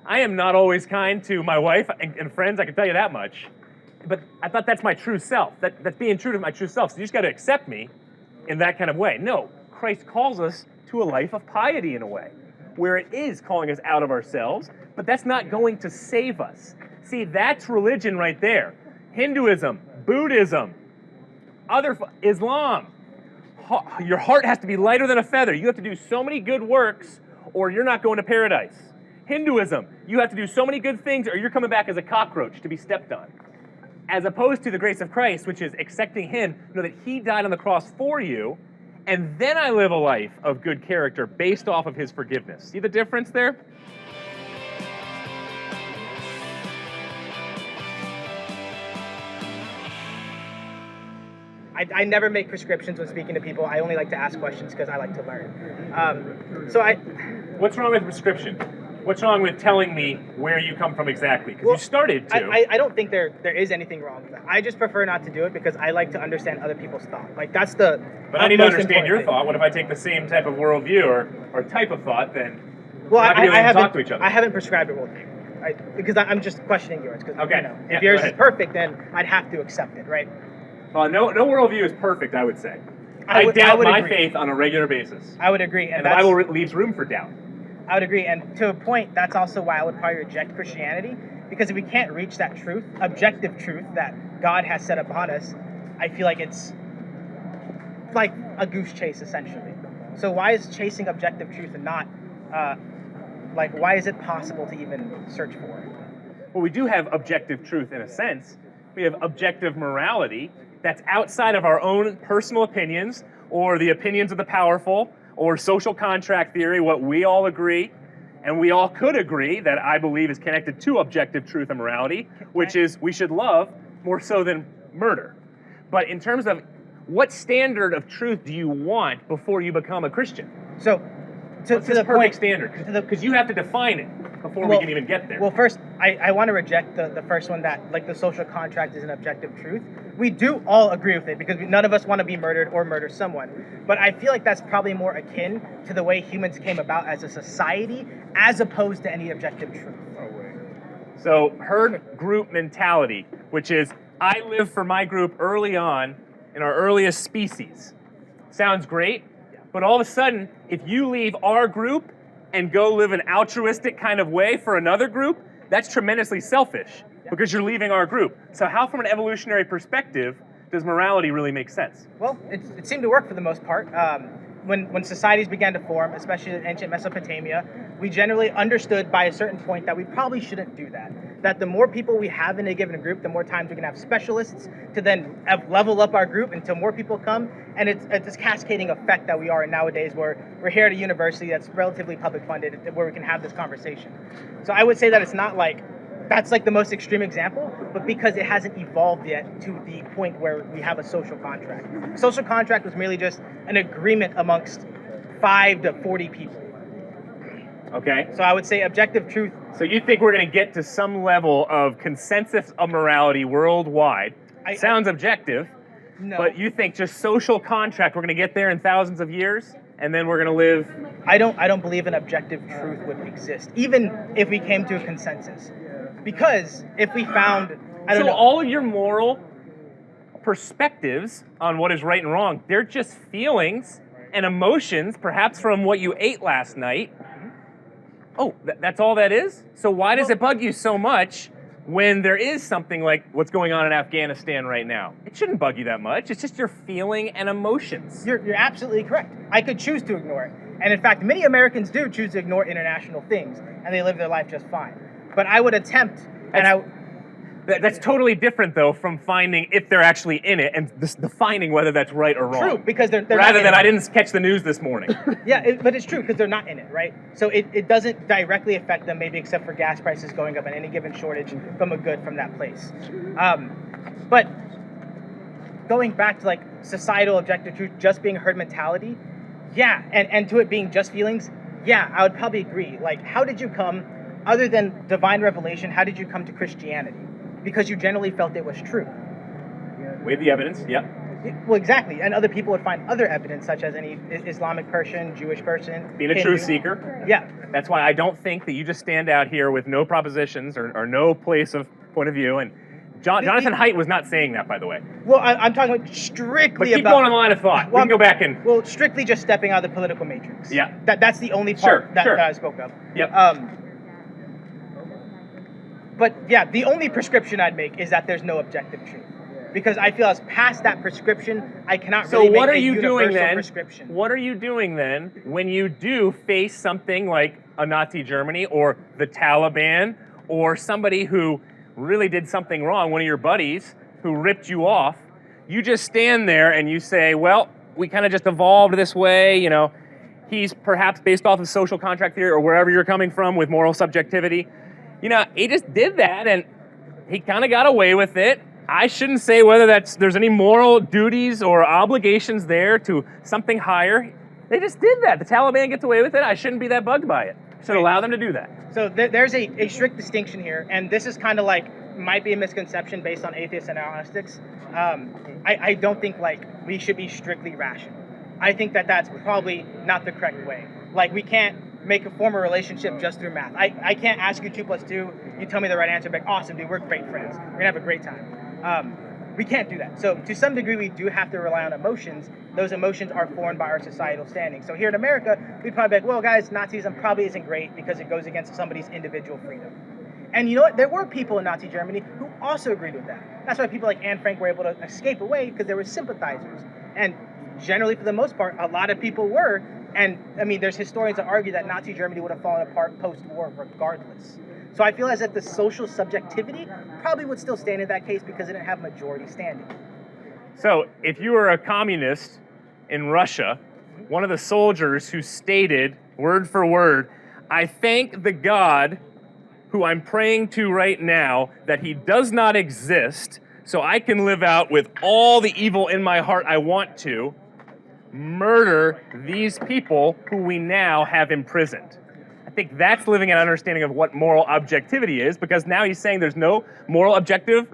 I am not always kind to my wife and friends, I can tell you that much. But I thought that's my true self. That's being true to my true self. So you just got to accept me in that kind of way. No, Christ calls us to a life of piety in a way, where it is calling us out of ourselves, but that's not going to save us. See, that's religion right there. Hinduism, Buddhism, Islam. Your heart has to be lighter than a feather. You have to do so many good works or you're not going to paradise. Hinduism, you have to do so many good things or you're coming back as a cockroach to be stepped on. As opposed to the grace of Christ, which is accepting him, know that he died on the cross for you, and then I live a life of good character based off of his forgiveness. See the difference there? I never make prescriptions when speaking to people. I only like to ask questions because I like to learn. What's wrong with prescription? What's wrong with telling me where you come from exactly? Because you started to. I don't think there is anything wrong with that. I just prefer not to do it because I like to understand other people's thought. Like that's the. But I need to understand your thought. What if I take the same type of worldview or type of thought? Then well, I haven't talk to each other. I haven't prescribed a worldview, because I'm just questioning yours. Because okay. If yours is perfect, then I'd have to accept it, right? Well, no worldview is perfect. I would say. I doubt my faith on a regular basis. I would agree, and the Bible leaves room for doubt. I would agree, and to a point, that's also why I would probably reject Christianity, because if we can't reach that truth, objective truth that God has set upon us, I feel like it's like a goose chase, essentially. So why is chasing objective truth and not, why is it possible to even search for it? Well, we do have objective truth in a sense. We have objective morality that's outside of our own personal opinions or the opinions of the powerful, or social contract theory, what we all agree, and we all could agree that I believe is connected to objective truth and morality, which is we should love more so than murder. But in terms of what standard of truth do you want before you become a Christian? So, to the perfect point, standard, because you have to define it before we can even get there. Well, first, I want to reject the first one that, like, the social contract is an objective truth. We do all agree with it because none of us want to be murdered or murder someone. But I feel like that's probably more akin to the way humans came about as a society as opposed to any objective truth. So herd group mentality, which is I live for my group early on in our earliest species. Sounds great, but all of a sudden, if you leave our group and go live an altruistic kind of way for another group, that's tremendously selfish because you're leaving our group. So how, from an evolutionary perspective, does morality really make sense? Well, it seemed to work for the most part. When societies began to form, especially in ancient Mesopotamia, we generally understood by a certain point that we probably shouldn't do that. That the more people we have in a given group, the more times we can have specialists to then level up our group until more people come. And it's this cascading effect that we are in nowadays, where we're here at a university that's relatively public funded, where we can have this conversation. So I would say that it's not like, that's like the most extreme example, but because it hasn't evolved yet to the point where we have a social contract. Social contract was merely just an agreement amongst 5 to 40 people. Okay. So I would say objective truth. So you think we're going to get to some level of consensus of morality worldwide? Sounds objective. No. But you think just social contract, we're going to get there in thousands of years, and then we're going to live? I don't believe an objective truth would exist, even if we came to a consensus. Because if we found, I don't know. all of your moral perspectives on what is right and wrong, they're just feelings and emotions, perhaps from what you ate last night. Oh, that's all that is? So why does it bug you so much when there is something like what's going on in Afghanistan right now? It shouldn't bug you that much. It's just your feeling and emotions. You're absolutely correct. I could choose to ignore it. And in fact, many Americans do choose to ignore international things, and they live their life just fine. But I would attempt, That's totally different, though, from finding if they're actually in it and defining whether that's right or wrong. True, because they're rather than I didn't catch the news this morning. Yeah, but it's true because they're not in it, right? So it doesn't directly affect them, maybe except for gas prices going up and any given shortage from a good from that place. But going back to like societal objective truth just being herd mentality, yeah, and to it being just feelings, yeah, I would probably agree. Like, how did you come, other than divine revelation, how did you come to Christianity? Because you generally felt it was true. We have the evidence, yeah. Well, exactly. And other people would find other evidence, such as any Islamic person, Jewish person. Being a Hindu. truth seeker. Yeah. That's why I don't think that you just stand out here with no propositions or no place of point of view. And Jonathan Haidt was not saying that, by the way. Well, I'm talking about strictly But keep going on the line of thought. We can go back and... Well, strictly just stepping out of the political matrix. Yeah. That's the only part that I spoke of. Yep. But yeah, the only prescription I'd make is that there's no objective truth. Because I feel as past that prescription, I cannot really make a universal prescription. What are you doing then when you do face something like a Nazi Germany or the Taliban or somebody who really did something wrong, one of your buddies who ripped you off? You just stand there and you say, well, we kind of just evolved this way, you know, he's perhaps based off of social contract theory or wherever you're coming from with moral subjectivity. You know, he just did that and he kind of got away with it. I shouldn't say whether there's any moral duties or obligations there to something higher. They just did that. The Taliban gets away with it. I shouldn't be that bugged by it. I should allow them to do that. So there's a strict distinction here, and this is kind of like, might be a misconception based on atheist and agnostics. I don't think like we should be strictly rational. I think that that's probably not the correct way. Like we can't make a form of relationship just through math. I can't ask you 2 + 2, you tell me the right answer, be like, awesome, dude, we're great friends. We're gonna have a great time. We can't do that. So to some degree, we do have to rely on emotions. Those emotions are formed by our societal standing. So here in America, we'd probably be like, well, guys, Nazism probably isn't great because it goes against somebody's individual freedom. And you know what? There were people in Nazi Germany who also agreed with that. That's why people like Anne Frank were able to escape away, because they were sympathizers. And generally, for the most part, a lot of people were. And I mean, there's historians that argue that Nazi Germany would have fallen apart post-war regardless. So I feel as if the social subjectivity probably would still stand in that case because it didn't have majority standing. So if you were a communist in Russia, one of the soldiers who stated, word for word, I thank the God who I'm praying to right now that he does not exist so I can live out with all the evil in my heart I want to, murder these people who we now have imprisoned. I think that's living an understanding of what moral objectivity is, because now he's saying there's no moral objective,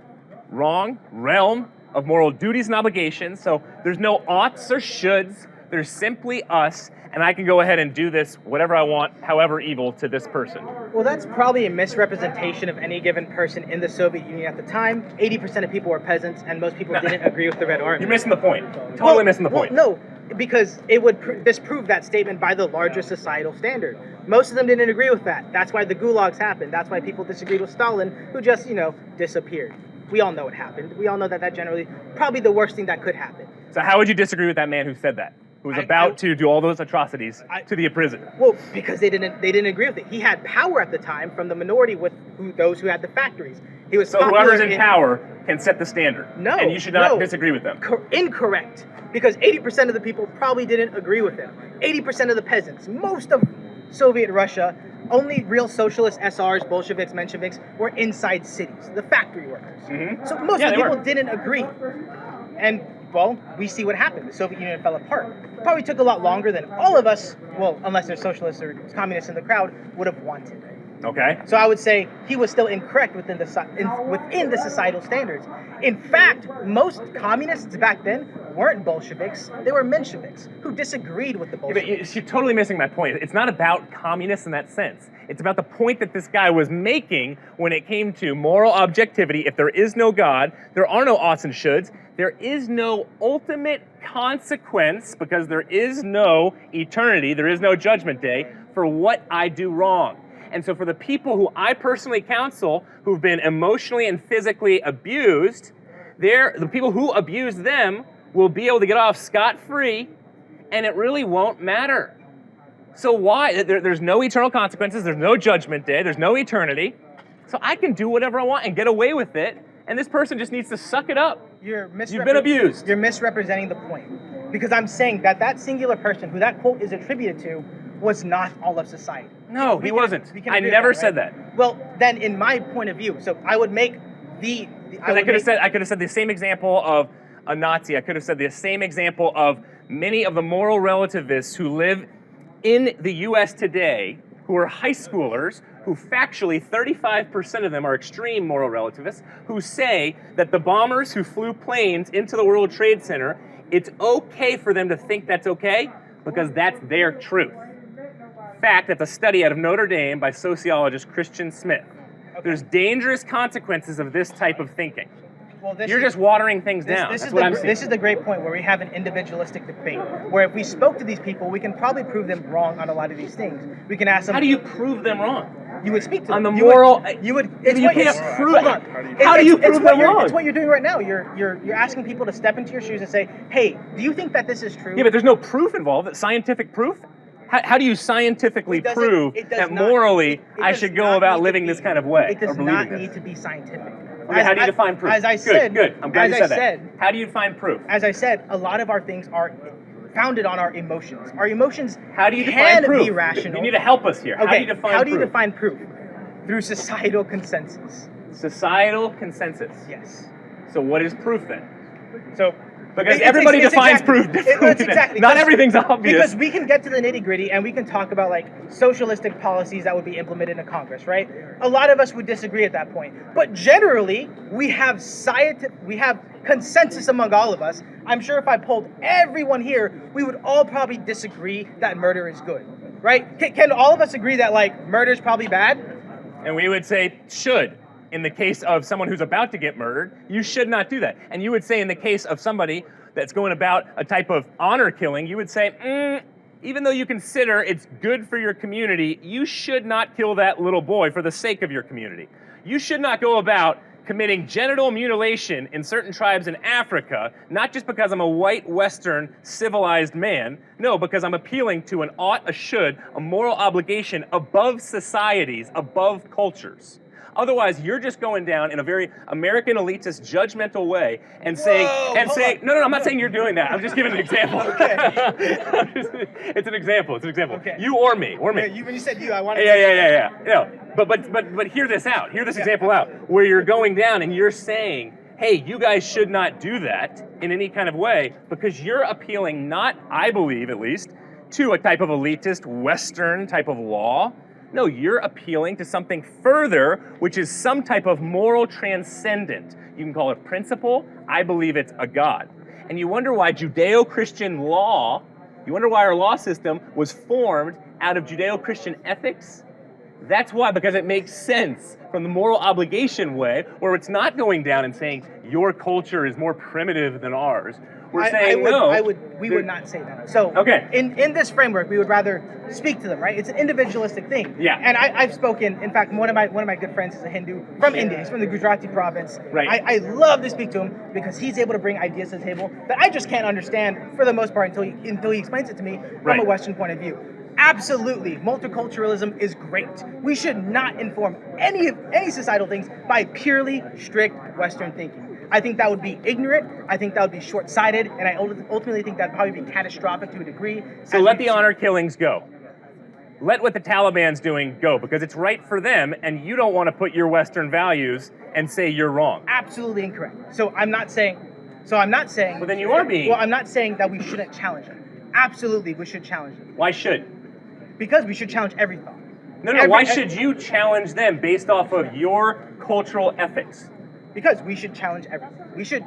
wrong, realm of moral duties and obligations, so there's no oughts or shoulds, there's simply us, and I can go ahead and do this, whatever I want, however evil, to this person. Well, that's probably a misrepresentation of any given person in the Soviet Union at the time. 80% of people were peasants, and most people didn't agree with the Red Army. You're missing the point. Totally missing the point. No, because it would disprove that statement by the larger societal standard. Most of them didn't agree with that. That's why the gulags happened. That's why people disagreed with Stalin, who just, disappeared. We all know it happened. We all know that generally probably the worst thing that could happen. So how would you disagree with that man who said that? Who was about to do all those atrocities to the prisoner? Well, because they didn't agree with it. He had power at the time from the minority with those who had the factories. He was so whoever's in power can set the standard. No, and you should not disagree with them. Incorrect. Because 80% of the people probably didn't agree with him. 80% of the peasants, most of Soviet Russia, only real socialist SRs, Bolsheviks, Mensheviks were inside cities, the factory workers. Mm-hmm. So most of the people didn't agree. And well, we see what happened. The Soviet Union fell apart. It probably took a lot longer than all of us, well, unless there's socialists or communists in the crowd, would have wanted. Okay. So I would say he was still incorrect within the societal standards. In fact, most communists back then weren't Bolsheviks. They were Mensheviks who disagreed with the Bolsheviks. You're totally missing my point. It's not about communists in that sense. It's about the point that this guy was making when it came to moral objectivity. If there is no God, there are no oughts and shoulds. There is no ultimate consequence because there is no eternity. There is no judgment day for what I do wrong. And so for the people who I personally counsel who've been emotionally and physically abused, the people who abuse them will be able to get off scot-free, and it really won't matter. So why? There's no eternal consequences, there's no judgment day, there's no eternity, so I can do whatever I want and get away with it, and this person just needs to suck it up. You've been abused. You're misrepresenting the point. Because I'm saying that singular person who that quote is attributed to was not all of society. No, he wasn't. I never said that. Well, then in my point of view, so I would make I could have said the same example of a Nazi. I could have said the same example of many of the moral relativists who live in the U.S. today, who are high schoolers, who factually, 35% of them are extreme moral relativists, who say that the bombers who flew planes into the World Trade Center, it's okay for them to think that's okay because that's their truth. In fact, that's a study out of Notre Dame by sociologist Christian Smith. There's dangerous consequences of this type of thinking. Well, You're just watering things down. That's what I'm saying. This is the great point where we have an individualistic debate, where if we spoke to these people, we can probably prove them wrong on a lot of these things. We can ask them. How do you prove them wrong? You would speak to them. On the moral. You would. You can't prove it. How do you prove them wrong? It's what you're doing right now. You're asking people to step into your shoes and say, "Hey, do you think that this is true?" Yeah, but there's no proof involved. Scientific proof. How do you scientifically prove that morally I should go about living this kind of way? It does not need to be scientific. Okay, how do you define proof? As I said, good. I'm glad you said that. How do you define proof? As I said, a lot of our things are founded on our emotions. Our emotions how do you define proof? Be rational. You need to help us here. Okay. How do you define proof? How do you define proof? Through societal consensus. Societal consensus. Yes. So what is proof then? So because everybody defines proof differently. Exactly. Not everything's obvious. Because we can get to the nitty-gritty and we can talk about like socialistic policies that would be implemented in Congress, right? A lot of us would disagree at that point. But generally, we have consensus among all of us. I'm sure if I polled everyone here, we would all probably disagree that murder is good, right? Can all of us agree that like murder is probably bad? And we would say should. In the case of someone who's about to get murdered, you should not do that. And you would say in the case of somebody that's going about a type of honor killing, you would say, even though you consider it's good for your community, you should not kill that little boy for the sake of your community. You should not go about committing genital mutilation in certain tribes in Africa, not just because I'm a white, Western, civilized man. No, because I'm appealing to an ought, a should, a moral obligation above societies, above cultures. Otherwise, you're just going down in a very American elitist, judgmental way and saying, no, I'm not saying you're doing that. I'm just giving an example. Okay. It's an example. Okay. You or me. When you said you, I wanted. Yeah. No, but hear this out. Hear this example out, where you're going down and you're saying, hey, you guys should not do that in any kind of way because you're appealing not, I believe at least, to a type of elitist, Western type of law. No, you're appealing to something further, which is some type of moral transcendent. You can call it principle. I believe it's a God. And you wonder why Judeo-Christian law, you wonder why our law system was formed out of Judeo-Christian ethics? That's why, because it makes sense from the moral obligation way, where it's not going down and saying your culture is more primitive than ours. We're saying we would not say that. So okay. in this framework, we would rather speak to them, right? It's an individualistic thing. Yeah. And I've spoken. In fact, one of my good friends is a Hindu from India. He's from the Gujarati province. Right. I love to speak to him because he's able to bring ideas to the table that I just can't understand for the most part until he explains it to me from a Western point of view. Absolutely, multiculturalism is great. We should not inform any societal things by purely strict Western thinking. I think that would be ignorant. I think that would be short-sighted, and I ultimately think that would probably be catastrophic to a degree. So let the honor killings go. Let what the Taliban's doing go, because it's right for them, and you don't want to put your Western values and say you're wrong. Absolutely incorrect. So I'm not saying. Well, then you are being. Well, I'm not saying that we shouldn't challenge them. Absolutely, we should challenge them. Why should? Because we should challenge every thought. No. Why should you challenge them based off of your cultural ethics? Because we should challenge everything. We should.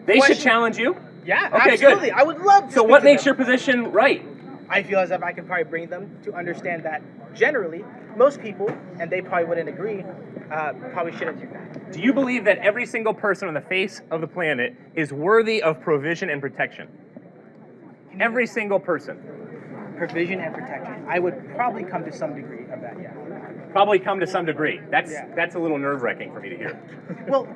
They should challenge you? Yeah, okay, absolutely. Good. I would love to. So what makes your position right? I feel as if I can probably bring them to understand that generally, most people, and they probably wouldn't agree, probably shouldn't do that. Do you believe that every single person on the face of the planet is worthy of provision and protection? Every single person. Provision and protection. I would probably come to some degree of that, yeah. Probably come to some degree. That's a little nerve-wracking for me to hear. Well,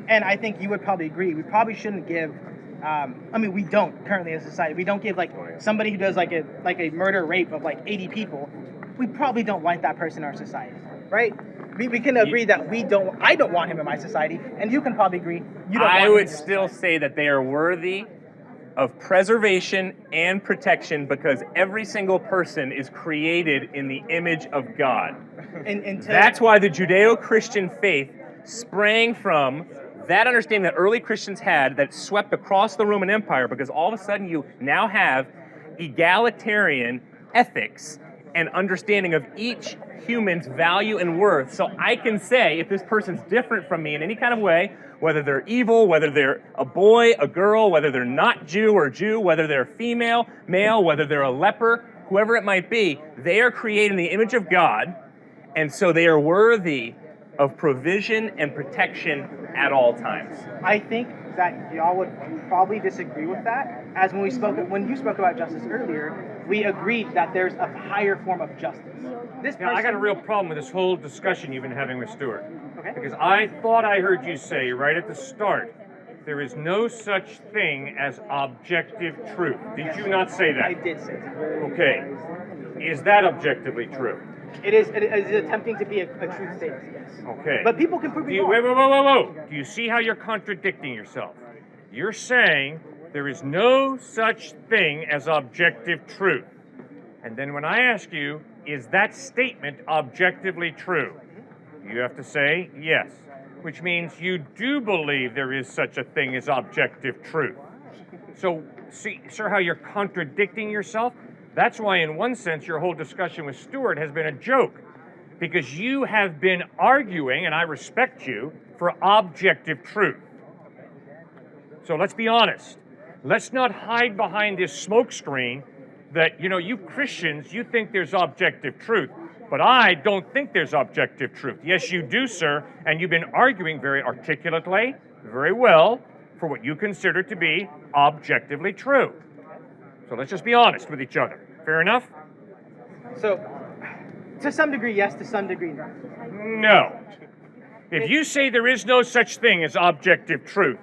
and I think you would probably agree, we probably shouldn't give, we don't currently as a society, we don't give like somebody who does like a murder rape of like 80 people, we probably don't want that person in our society, right? We can agree that I don't want him in my society, and you can probably agree you don't want him. I would still say that they are worthy of preservation and protection because every single person is created in the image of God. That's why the Judeo-Christian faith sprang from that understanding that early Christians had that swept across the Roman Empire, because all of a sudden you now have egalitarian ethics and understanding of each human's value and worth. So I can say if this person's different from me in any kind of way, whether they're evil, whether they're a boy, a girl, whether they're not Jew or Jew, whether they're female, male, whether they're a leper, whoever it might be, they are created in the image of God, and so they are worthy of provision and protection at all times. I think that y'all would probably disagree with that, as when you spoke about justice earlier, we agreed that there's a higher form of justice. Now, I got a real problem with this whole discussion you've been having with Stuart. Okay. Because I thought I heard you say right at the start, there is no such thing as objective truth. Did you not say that? I did say that. Okay. Is that objectively true? It is attempting to be a truth statement, yes. Okay. But people can prove me wrong. Whoa. Do you see how you're contradicting yourself? You're saying there is no such thing as objective truth. And then when I ask you, is that statement objectively true? You have to say yes, which means you do believe there is such a thing as objective truth. So, see, sir, how you're contradicting yourself? That's why, in one sense, your whole discussion with Stuart has been a joke, because you have been arguing, and I respect you, for objective truth. So let's be honest. Let's not hide behind this smokescreen that, you Christians, you think there's objective truth, but I don't think there's objective truth. Yes, you do, sir, and you've been arguing very articulately, very well, for what you consider to be objectively true. So let's just be honest with each other. Fair enough? So, to some degree, yes. To some degree, no. No. If you say there is no such thing as objective truth,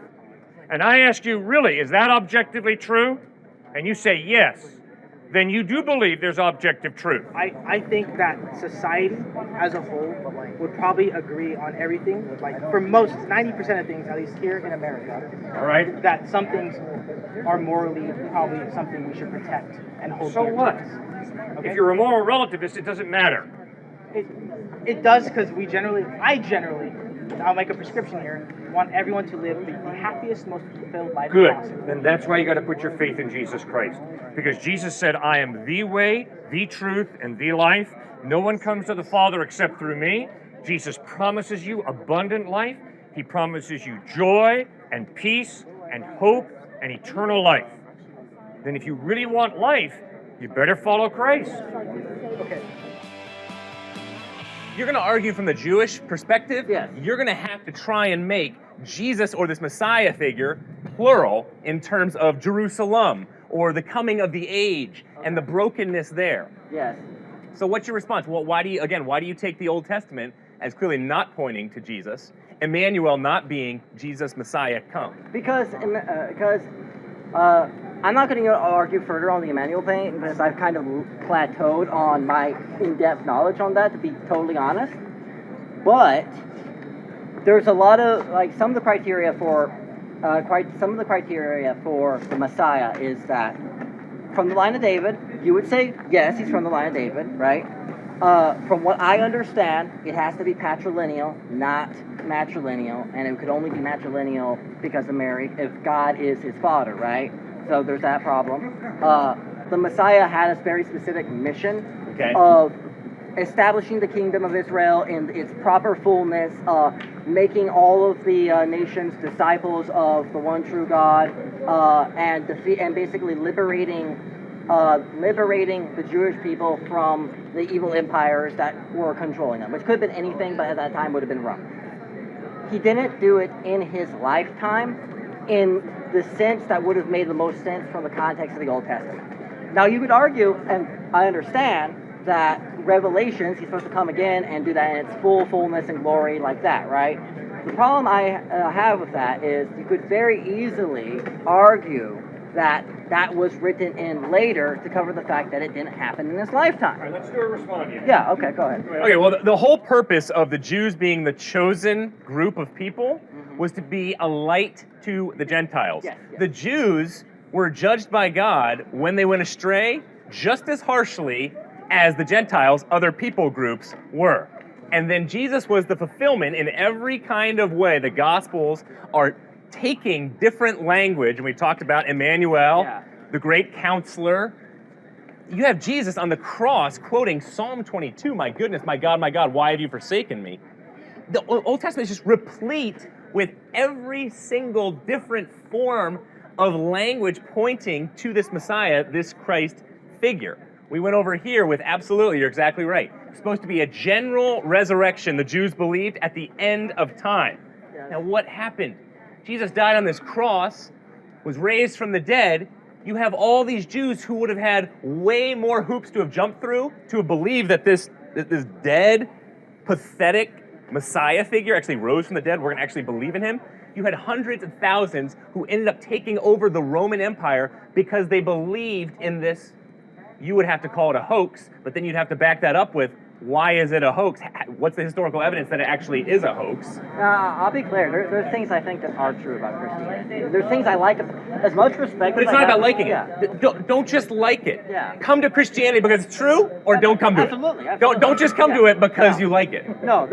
and I ask you, really, is that objectively true? And you say yes, then you do believe there's objective truth. I think that society as a whole would probably agree on everything, like for most, 90% of things, at least here in America, All right? that some things are morally probably something we should protect and hold So dear to what? us. Okay? If you're a moral relativist, it doesn't matter. It does, because I generally, I'll make a prescription here, want everyone to live the happiest, most fulfilled life Good. possible. Then that's why you got to put your faith in Jesus Christ. Because Jesus said, I am the way, the truth, and the life. No one comes to the Father except through me. Jesus promises you abundant life. He promises you joy and peace and hope and eternal life. Then if you really want life, you better follow Christ. Okay. You're going to argue from the Jewish perspective. Yes. You're going to have to try and make Jesus or this Messiah figure plural in terms of Jerusalem or the coming of the age and the brokenness there. Yes. So what's your response? Well, why do you take the Old Testament as clearly not pointing to Jesus, Emmanuel not being Jesus Messiah come? Because I'm not going to argue further on the Emmanuel thing because I've kind of plateaued on my in-depth knowledge on that, to be totally honest. But there's a lot of some of the criteria for the Messiah is that from the line of David. You would say yes, he's from the line of David, right? From what I understand, it has to be patrilineal, not matrilineal, and it could only be matrilineal because of Mary, if God is his father, right? So there's that problem. The Messiah had a very specific mission of establishing the kingdom of Israel in its proper fullness, making all of the nations disciples of the one true God, and basically liberating the Jewish people from the evil empires that were controlling them, which could have been anything, but at that time would have been Rome. He didn't do it in his lifetime in the sense that would have made the most sense from the context of the Old Testament. Now, you could argue, and I understand, that Revelations, he's supposed to come again and do that in its fullness and glory like that, right? The problem I have with that is you could very easily argue that that was written in later to cover the fact that it didn't happen in his lifetime. All right, let's do a response here. Yeah, okay, go ahead. Okay, well, the whole purpose of the Jews being the chosen group of people was to be a light to the Gentiles. Yes, yes. The Jews were judged by God when they went astray just as harshly as the Gentiles, other people groups, were. And then Jesus was the fulfillment in every kind of way. The Gospels are taking different language, and we talked about Emmanuel, the great counselor, you have Jesus on the cross quoting Psalm 22, my goodness, my God, why have you forsaken me? The Old Testament is just replete with every single different form of language pointing to this Messiah, this Christ figure. We went over here with absolutely, you're exactly right. It's supposed to be a general resurrection, the Jews believed, at the end of time. Yes. Now what happened? Jesus died on this cross, was raised from the dead. You have all these Jews who would have had way more hoops to have jumped through to have believed that this dead, pathetic Messiah figure actually rose from the dead. We're going to actually believe in him. You had hundreds of thousands who ended up taking over the Roman Empire because they believed in this. You would have to call it a hoax, but then you'd have to back that up with, why is it a hoax? What's the historical evidence that it actually is a hoax? I'll be clear. There's things I think that are true about Christianity. There's things I like, as much respect. But it's as not I about have- liking yeah. it. Don't just like it. Yeah. Come to Christianity because it's true, or don't come to Absolutely, it. absolutely. Don't just come to it because No. you like it. No.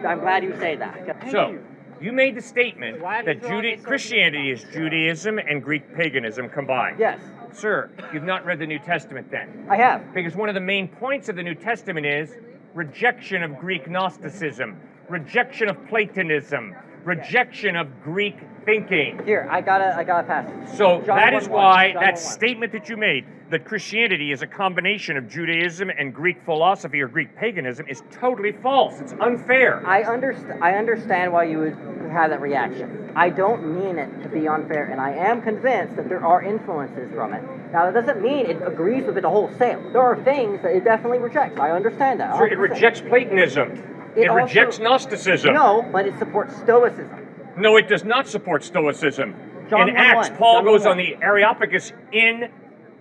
I'm glad you say that. So, you made the statement Why that did you always Christianity is Judaism and Greek paganism combined. Yes, Sir, you've not read the New Testament then. I have. Because one of the main points of the New Testament is rejection of Greek Gnosticism, rejection of Platonism, rejection of Greek thinking. Here, I got a passage. So John that is 1:1. why John that 1:1. statement that you made, that Christianity is a combination of Judaism and Greek philosophy or Greek paganism, is totally false. It's unfair. I understand why you would have that reaction. I don't mean it to be unfair, and I am convinced that there are influences from it. Now, that doesn't mean it agrees with it wholesale. There are things that it definitely rejects. I understand that. Sir, it 100%. rejects Platonism. It also- rejects Gnosticism. No, but it supports Stoicism. No, it does not support Stoicism. John In Acts, 1:1. Paul John goes 1:1. on the Areopagus in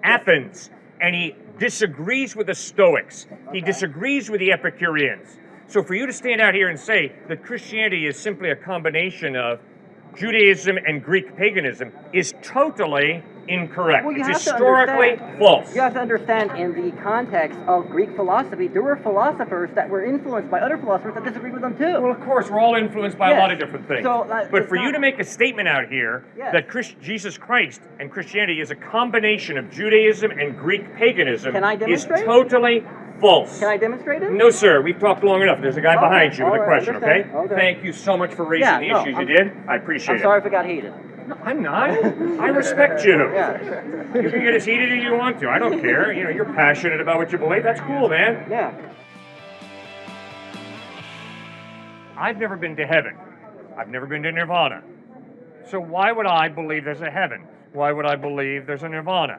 Athens, and he disagrees with the Stoics. He disagrees with the Epicureans. So for you to stand out here and say that Christianity is simply a combination of Judaism and Greek paganism is totally incorrect. Well, you It's have to historically understand- false. You have to understand, in the context of Greek philosophy, there were philosophers that were influenced by other philosophers that disagreed with them too. Well, of course, we're all influenced by a Yes. lot of different things. So, but it's for you not- to make a statement out here Yes. that Jesus Christ and Christianity is a combination of Judaism and Greek paganism Can I is demonstrate? totally false. Can I demonstrate it? No, sir. We've talked long enough. There's a guy Okay, behind you with all a right, question, okay? understand. Okay. Thank you so much for raising Yeah, the no, issues I'm- you did. I appreciate I'm it. sorry if it got heated. No, I'm not. I respect you. Yeah. You can get as heated as you want to. I don't care. You know, you're passionate about what you believe. That's cool, man. Yeah. I've never been to heaven. I've never been to nirvana. So why would I believe there's a heaven? Why would I believe there's a nirvana?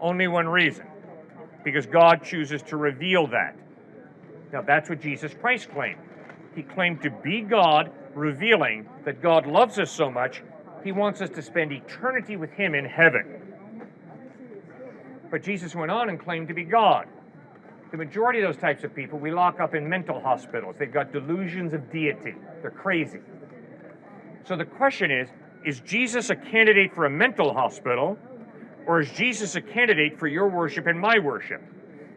Only one reason. Because God chooses to reveal that. Now that's what Jesus Christ claimed. He claimed to be God, revealing that God loves us so much, he wants us to spend eternity with him in heaven. But Jesus went on and claimed to be God. The majority of those types of people we lock up in mental hospitals. They've got delusions of deity. They're crazy. So the question is Jesus a candidate for a mental hospital, or is Jesus a candidate for your worship and my worship?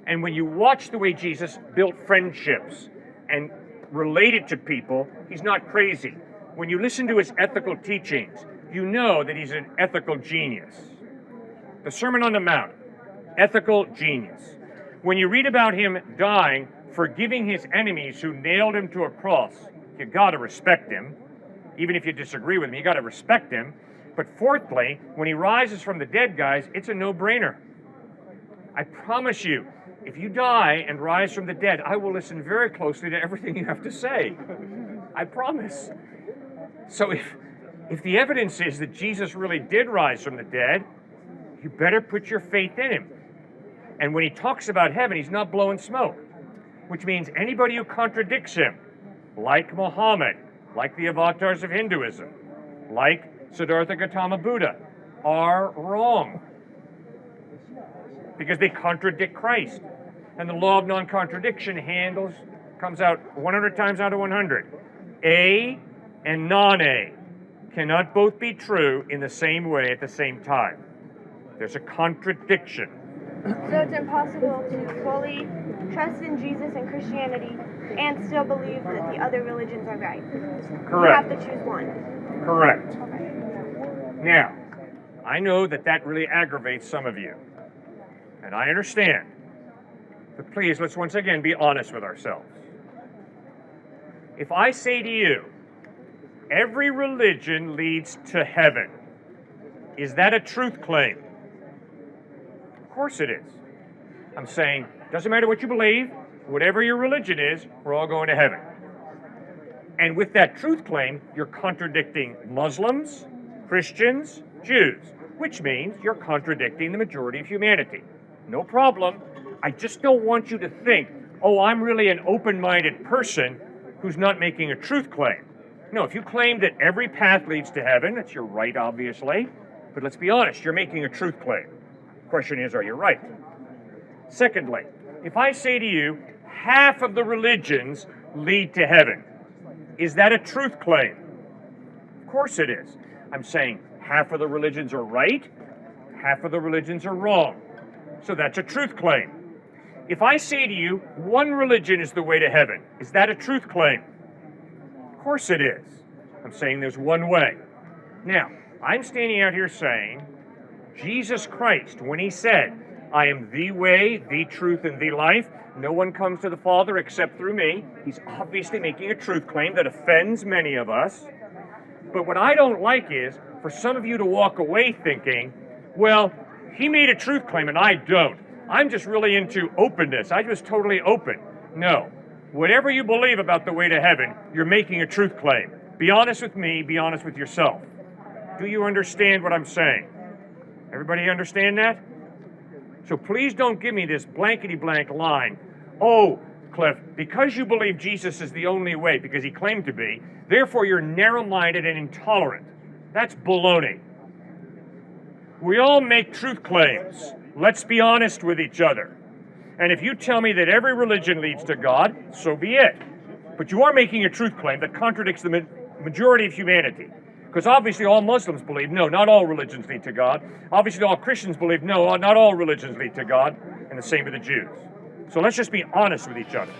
And when you watch the way Jesus built friendships and related to people, he's not crazy. When you listen to his ethical teachings, you know that he's an ethical genius. The Sermon on the Mount, ethical genius. When you read about him dying, forgiving his enemies who nailed him to a cross, you gotta respect him. Even if you disagree with him, you gotta respect him. But fourthly, when he rises from the dead, guys, it's a no-brainer. I promise you, if you die and rise from the dead, I will listen very closely to everything you have to say. I promise. So if the evidence is that Jesus really did rise from the dead, you better put your faith in him. And when he talks about heaven, he's not blowing smoke, which means anybody who contradicts him, like Muhammad, like the avatars of Hinduism, like Siddhartha Gautama Buddha, are wrong. Because they contradict Christ. And the law of non-contradiction comes out 100 times out of 100. A and non-A cannot both be true in the same way at the same time. There's a contradiction. So it's impossible to fully trust in Jesus and Christianity and still believe that the other religions are right. Correct. You have to choose one. Correct. Okay. Now, I know that really aggravates some of you. And I understand. But please, let's once again be honest with ourselves. If I say to you, every religion leads to heaven, is that a truth claim? Of course it is. I'm saying, doesn't matter what you believe, whatever your religion is, we're all going to heaven. And with that truth claim, you're contradicting Muslims, Christians, Jews, which means you're contradicting the majority of humanity. No problem. I just don't want you to think, oh, I'm really an open-minded person who's not making a truth claim. No, if you claim that every path leads to heaven, that's your right, obviously. But let's be honest, you're making a truth claim. The question is, are you right? Secondly, if I say to you, half of the religions lead to heaven, is that a truth claim? Of course it is. I'm saying half of the religions are right, half of the religions are wrong. So that's a truth claim. If I say to you, one religion is the way to heaven, is that a truth claim? Of course it is. I'm saying there's one way. Now, I'm standing out here saying, Jesus Christ, when he said, I am the way, the truth, and the life, no one comes to the Father except through me, he's obviously making a truth claim that offends many of us. But what I don't like is for some of you to walk away thinking, well, he made a truth claim and I don't. I'm just really into openness. I was totally open. No. Whatever you believe about the way to heaven, you're making a truth claim. Be honest with me, be honest with yourself. Do you understand what I'm saying? Everybody understand that? So please don't give me this blankety-blank line. Oh, Cliff, because you believe Jesus is the only way, because he claimed to be, therefore you're narrow-minded and intolerant. That's baloney. We all make truth claims. Let's be honest with each other. And if you tell me that every religion leads to God, so be it. But you are making a truth claim that contradicts the majority of humanity. Because obviously all Muslims believe, no, not all religions lead to God. Obviously all Christians believe, no, not all religions lead to God. And the same with the Jews. So let's just be honest with each other.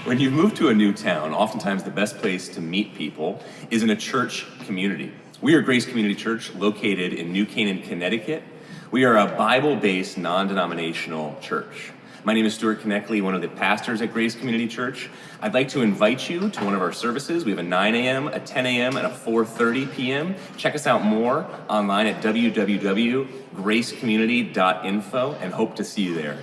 When you move to a new town, oftentimes the best place to meet people is in a church community. We are Grace Community Church, located in New Canaan, Connecticut. We are a Bible-based, non-denominational church. My name is Cliffe Knechtle, one of the pastors at Grace Community Church. I'd like to invite you to one of our services. We have a 9 a.m., a 10 a.m., and a 4:30 p.m. Check us out more online at www.gracecommunity.info and hope to see you there.